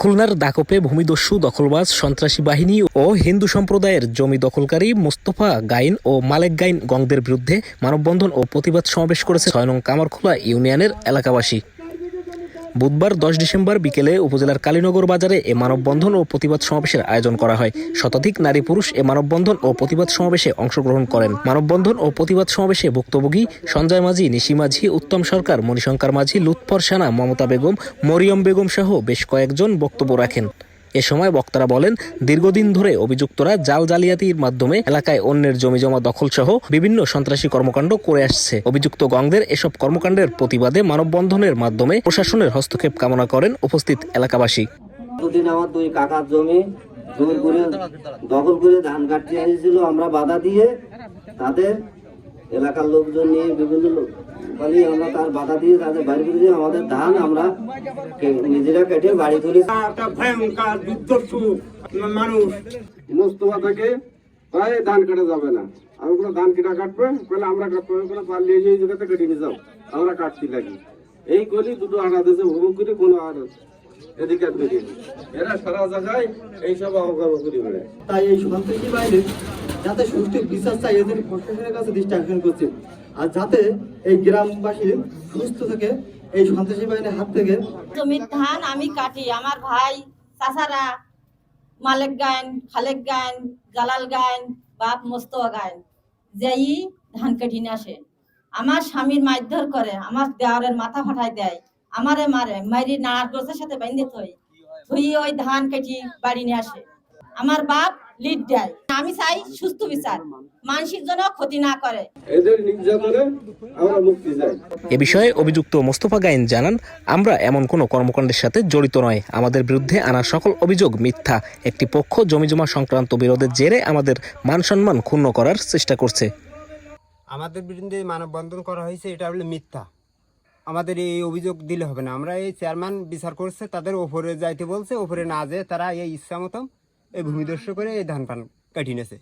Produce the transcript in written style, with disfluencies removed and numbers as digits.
খুলনার দাকপে ভূমিদস্যু দখলবাজ সন্ত্রাসী বাহিনী ও হিন্দু সম্প্রদায়ের জমি দখলকারী মোস্তফা গাইন ও মালেক গাইন গংদের বিরুদ্ধে মানববন্ধন ও প্রতিবাদ সমাবেশ করেছে ৬ নং কামারখোলা ইউনিয়নের এলাকাবাসী। বুধবার ১০ ডিসেম্বর বিকেলে উপজেলার কালীনগর বাজারে এ মানববন্ধন ও প্রতিবাদ সমাবেশের আয়োজন করা হয়। শতাধিক নারী পুরুষ এ মানববন্ধন ও প্রতিবাদ সমাবেশে অংশগ্রহণ করেন। মানববন্ধন ও প্রতিবাদ সমাবেশে ভুক্তভোগী সঞ্জয় মাঝি, নিশি মাঝি, উত্তম সরকার, মণিশঙ্কর মাঝি, লুৎফর সানা, মমতা বেগম, মরিয়ম বেগম সহ বেশ কয়েকজন বক্তব্য রাখেন। এ সময় বক্তারা বলেন, দীর্ঘদিন ধরে অভিযুক্তরা জাল জালিয়াতির মাধ্যমে এলাকায় অন্যের জমিজমা দখল সহ বিভিন্ন সন্ত্রাসী কর্মকাণ্ড করে আসছে। অভিযুক্ত গংদের এসব কর্মকাণ্ডের প্রতিবাদে মানববন্ধনের মাধ্যমে প্রশাসনের হস্তক্ষেপ কামনা করেন উপস্থিত এলাকাবাসী। এতদিন আমার দুই কাকার জমি জোর করে দখল করে ধান কাটতে এসেছিল, আমরা বাধা দিয়ে তাদের এলাকার লোকজন নিয়ে বিভিন্ন বলি আমরা তার বাধা দিয়ে তাদের বাড়ি করে দিয়ে আমাদের ধান আমরা নিজেরা কেটে বাড়ি তুলি। একটা ভয়ঙ্কর বিধ্বস্ত মানুষ মোস্তফা থেকে প্রায় ধান কাটা যাবে না, আমি কোনো ধান কেটা কাটবে বলে আমরা কাটবো কোনো পারলে এই জায়গাতে কেটে নিয়ে যাও, আমরা কাটতে লাগি এই করি দুটো আটা দেশে ভ্রমণ করে কোনো আর এদিকে এরা সারা জায়গায় এইসব অবকাশ করে বেড়ায়। তাই এই সন্ত্রাসী বাহিনী যাতে সুষ্ঠু বিচার চাই এদের প্রশাসনের কাছে দৃষ্টি আকর্ষণ করছে, আর যাতে এই গ্রামবাসী সুস্থ থেকে এই সন্ত্রাসী বাহিনীর হাত থেকে। জমির ধান আমি কাটি, আমার ভাই চাচারা মালেক গাইন, খালেক গাইন, জালাল গাইন, বাপ মোস্তফা গাইন যেই ধান কেটে নিয়ে আসে। আমার স্বামীর মারধর করে, আমার দেওয়ারের মাথা ফাটাই দেয়, আমারে মারে, মারি নাড় গোছের সাথে বেঁধে থই ওই ধান কেটে বাড়ি নিয়ে আসে। আমার বাপ লিড দেয়। আমি চাই সুস্থ বিচার, মানসিক জন্য ক্ষতি না করে। এদের নির্যাতনে আমরা মুক্তি চাই। এ বিষয়ে অভিযুক্ত মোস্তফা গাইন জানান, আমরা এমন কোনো কর্মকাণ্ডের সাথে জড়িত নয়। আমাদের বিরুদ্ধে আনা সকল অভিযোগ মিথ্যা। একটি পক্ষ জমিজমা সংক্রান্ত বিরোধের জেরে আমাদের মান সম্মান ক্ষুণ্ণ করার চেষ্টা করছে। আমাদের বিরুদ্ধে মানববন্ধন করা হয়েছে, এটা হলো মিথ্যা। আমাদের এই অভিযোগ দিলে হবে না। আমরা এই চেয়ারম্যান বিচার করছে, তাদের ওপরে যাইতে বলছে, ওপরে না যেয়ে তারা এই ইচ্ছা মতো এই ভূমিদস্যু করে এই ধান পান কাটিয়ে নিয়েছে।